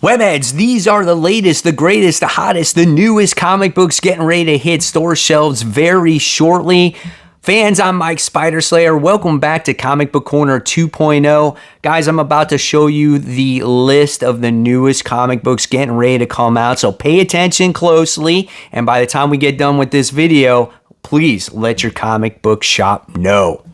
Webheads, these are the latest, the greatest, the hottest, the newest comic books getting ready to hit store shelves very shortly. Fans, I'm Mike Spiderslayer. Welcome back to Comic Book Corner 2.0. Guys, I'm about to show you the list of the newest comic books getting ready to come out, so pay attention closely. And by the time we get done with this video, please let your comic book shop know.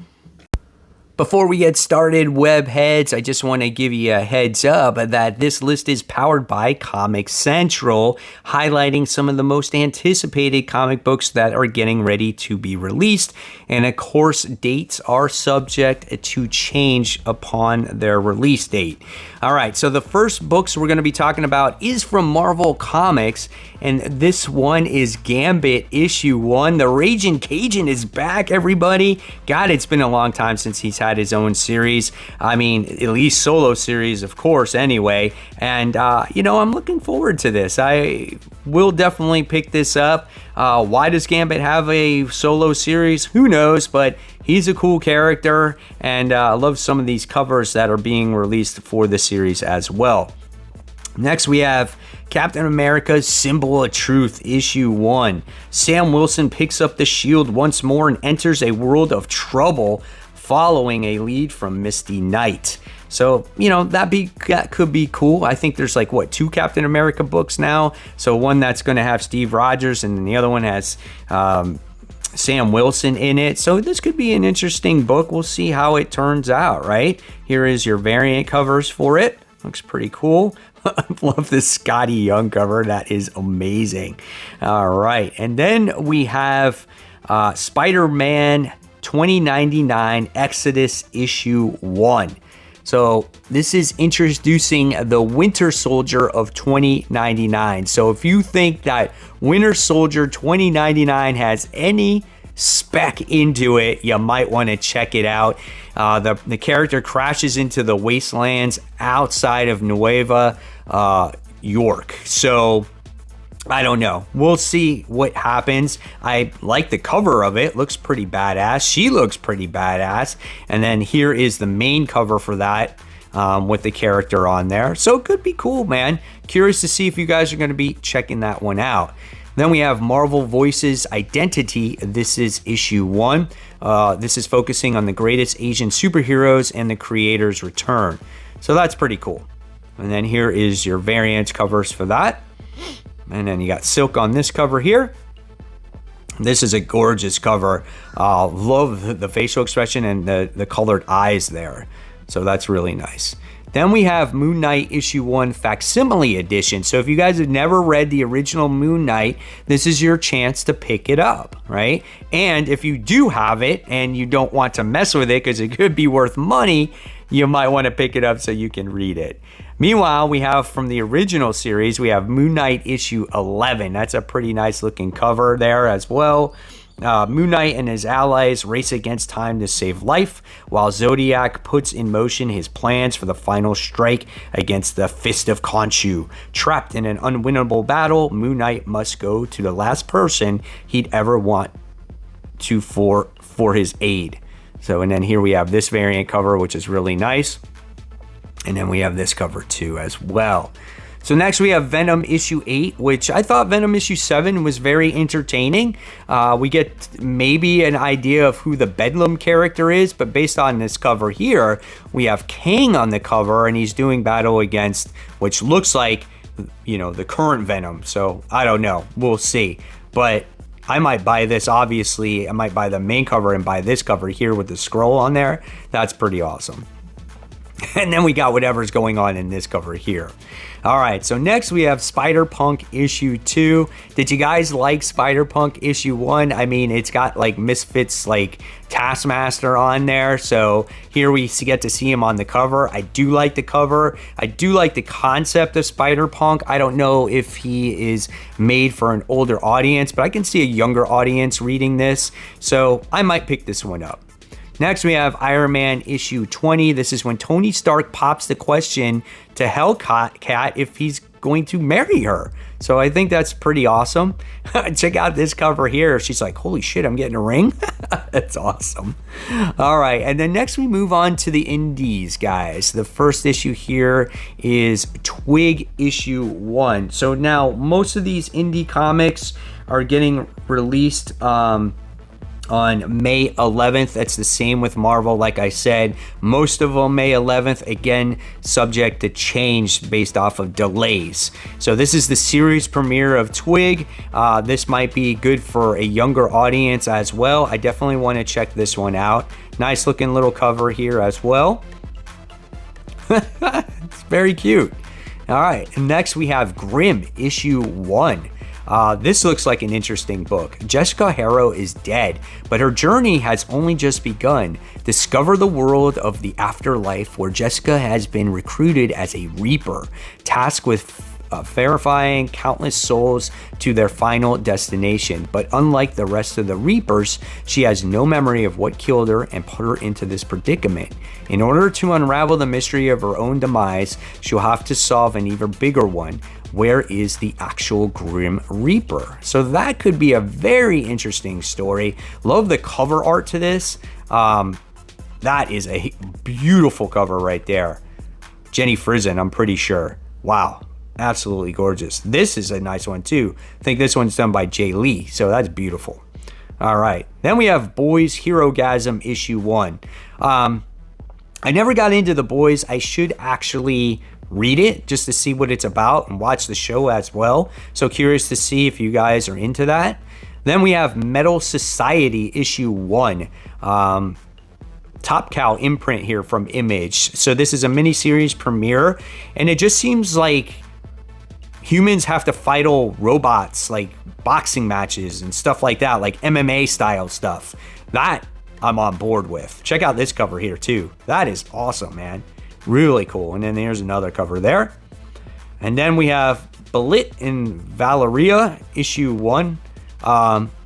Before we get started, webheads, I just want to give you a heads up that this list is powered by Comic Central, highlighting some of the most anticipated comic books that are getting ready to be released. And of course, dates are subject to change upon their release date. All right, so the first books we're going to be talking about is from Marvel Comics, and this one is Gambit issue 1. The Raging Cajun is back, everybody. God, it's been a long time since he's had his own series. I mean, at least solo series, of course, anyway. And, I'm looking forward to this. I will definitely pick this up. Why does Gambit have a solo series? Who knows, but he's a cool character, and I love some of these covers that are being released for the series as well. Next, we have Captain America's Symbol of Truth, issue 1. Sam Wilson picks up the shield once more and enters a world of trouble following a lead from Misty Knight. So, that could be cool. I think there's 2 Captain America books now. So one that's going to have Steve Rogers, and then the other one has Sam Wilson in it. So this could be an interesting book. We'll see how it turns out, right? Here is your variant covers for it. Looks pretty cool. I love this Scotty Young cover. That is amazing. All right. And then we have Spider-Man 2099 Exodus issue 1. So this is introducing the Winter Soldier of 2099. So if you think that Winter Soldier 2099 has any spec into it, you might want to check it out. The character crashes into the wastelands outside of Nueva York. So I don't know. We'll see what happens. I like the cover of it. Looks pretty badass. She looks pretty badass. And then here is the main cover for that with the character on there. So it could be cool, man. Curious to see if you guys are going to be checking that one out. Then we have Marvel Voices Identity. This is issue 1. This is focusing on the greatest Asian superheroes and the creator's return. So that's pretty cool. And then here is your variant covers for that. And then you got Silk on this cover here. This is a gorgeous cover. Love the facial expression and the colored eyes there. So that's really nice. Then we have Moon Knight issue 1 facsimile edition. So if you guys have never read the original Moon Knight, this is your chance to pick it up, right? And if you do have it and you don't want to mess with it because it could be worth money, you might want to pick it up so you can read it. Meanwhile, we have from the original series, we have Moon Knight issue 11. That's a pretty nice looking cover there as well. Moon Knight and his allies race against time to save life, while Zodiac puts in motion his plans for the final strike against the Fist of Khonshu. Trapped in an unwinnable battle, Moon Knight must go to the last person he'd ever want to for his aid. So, and then here we have this variant cover, which is really nice. And then we have this cover too as well. So next we have Venom issue 8, which I thought Venom issue 7 was very entertaining. We get maybe an idea of who the Bedlam character is, but based on this cover here, we have Kang on the cover, and he's doing battle against, which looks like, the current Venom. So I don't know. We'll see. But I might buy this, obviously. I might buy the main cover and buy this cover here with the scroll on there. That's pretty awesome. And then we got whatever's going on in this cover here. All right, so next we have Spider-Punk issue 2. Did you guys like Spider-Punk issue 1? I mean, it's got Misfits Taskmaster on there. So here we get to see him on the cover. I do like the cover. I do like the concept of Spider-Punk. I don't know if he is made for an older audience, but I can see a younger audience reading this. So I might pick this one up. Next, we have Iron Man issue 20. This is when Tony Stark pops the question to Hellcat if he's going to marry her. So I think that's pretty awesome. Check out this cover here. She's like, holy shit, I'm getting a ring. That's awesome. All right. And then next we move on to the indies, guys. The first issue here is Twig issue 1. So now most of these indie comics are getting released on May 11th. That's the same with Marvel. Like I said, most of them May 11th, again, subject to change based off of delays. So this is the series premiere of Twig. This might be good for a younger audience as well. I definitely want to check this one out. Nice looking little cover here as well. It's very cute. All right, and next we have Grimm issue 1. This looks like an interesting book. Jessica Harrow is dead, but her journey has only just begun. Discover the world of the afterlife where Jessica has been recruited as a Reaper, tasked with verifying countless souls to their final destination. But unlike the rest of the Reapers, she has no memory of what killed her and put her into this predicament. In order to unravel the mystery of her own demise, she'll have to solve an even bigger one. Where is the actual Grim Reaper? So that could be a very interesting story. Love the cover art to this. That is a beautiful cover right there. Jenny Frison, I'm pretty sure. Wow, absolutely gorgeous. This is a nice one too. I think this one's done by Jay Lee, so that's beautiful. All right, then we have Boys Herogasm issue 1. I never got into The Boys. I should actually read it just to see what it's about and watch the show as well. So curious to see if you guys are into that. Then we have Metal Society issue 1. Top Cow imprint here from Image. So this is a miniseries premiere, and it just seems like humans have to fight all robots, like boxing matches and stuff like that, like MMA style stuff. That I'm on board with. Check out this cover here too. That is awesome, man. Really cool. And then there's another cover there. And then we have Belit and Valeria issue 1.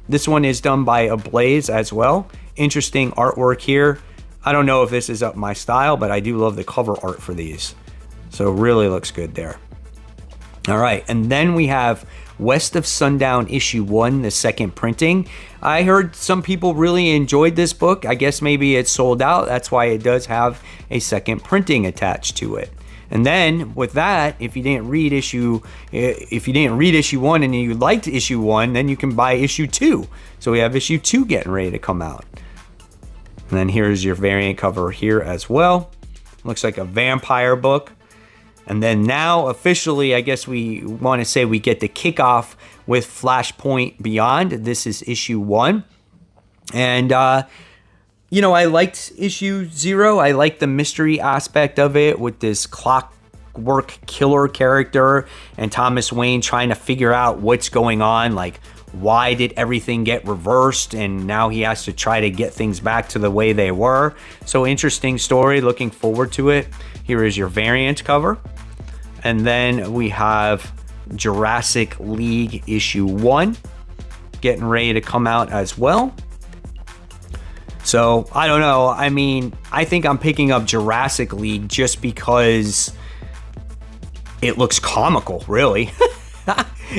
This one is done by Ablaze as well. Interesting artwork here. I don't know if this is up my style, but I do love the cover art for these. So really looks good there. All right, and then we have West of Sundown issue 1, the second printing. I heard some people really enjoyed this book. I guess maybe it's sold out. That's why it does have a second printing attached to it. And then with that, if you didn't read issue 1 and you liked issue 1, then you can buy issue 2. So we have issue 2 getting ready to come out. And then here's your variant cover here as well. Looks like a vampire book. And then now officially, I guess we want to say we get the kickoff with Flashpoint Beyond. This is issue 1. And, you know, I liked issue 0. I liked the mystery aspect of it with this clockwork killer character and Thomas Wayne trying to figure out what's going on. Like, why did everything get reversed? And now he has to try to get things back to the way they were. So interesting story. Looking forward to it. Here is your variant cover. And then we have Jurassic League issue 1 getting ready to come out as well. So I don't know. I mean, I think I'm picking up Jurassic League just because it looks comical, really.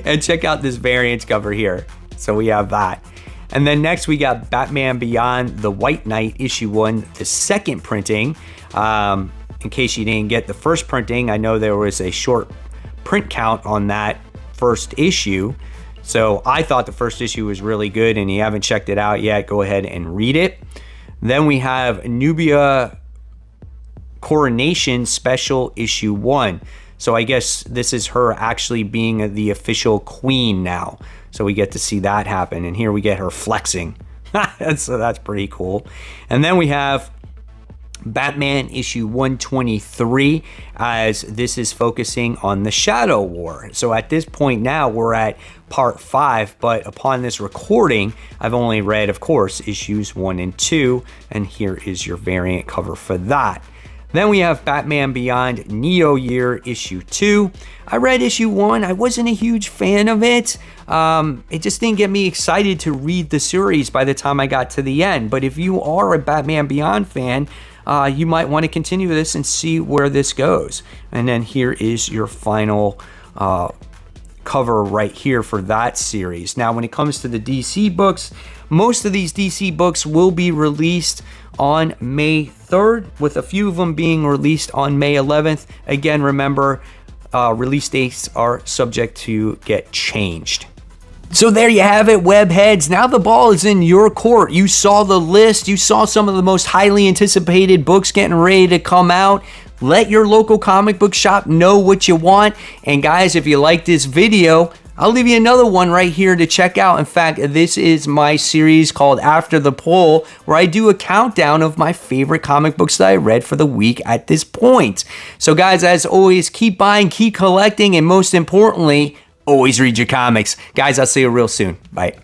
And check out this variant cover here. So we have that. And then next we got Batman Beyond the White Knight issue 1, the second printing. In case you didn't get the first printing, I know there was a short print count on that first issue. So I thought the first issue was really good, and you haven't checked it out yet, go ahead and read it. Then we have Nubia Coronation Special issue 1. So I guess this is her actually being the official queen now. So we get to see that happen. And here we get her flexing. So that's pretty cool. And then we have Batman issue 123, as this is focusing on the Shadow War. So at this point now we're at part 5, but upon this recording I've only read, of course, issues 1 and 2, and here is your variant cover for that. Then we have Batman Beyond Neo Year issue 2. I read issue 1. I wasn't a huge fan of it. It just didn't get me excited to read the series by the time I got to the end. But if you are a Batman Beyond fan, you might want to continue this and see where this goes. And then here is your final cover right here for that series. Now, when it comes to the DC books, most of these DC books will be released on May 3rd, with a few of them being released on May 11th. Again, remember, release dates are subject to get changed. So there you have it, webheads. Now the ball is in your court. You saw the list. You saw some of the most highly anticipated books getting ready to come out. Let your local comic book shop know what you want. And guys, if you like this video, I'll leave you another one right here to check out. In fact, this is my series called After the Poll, where I do a countdown of my favorite comic books that I read for the week at this point. So guys, as always, keep buying, keep collecting, and most importantly, always read your comics. Guys, I'll see you real soon. Bye.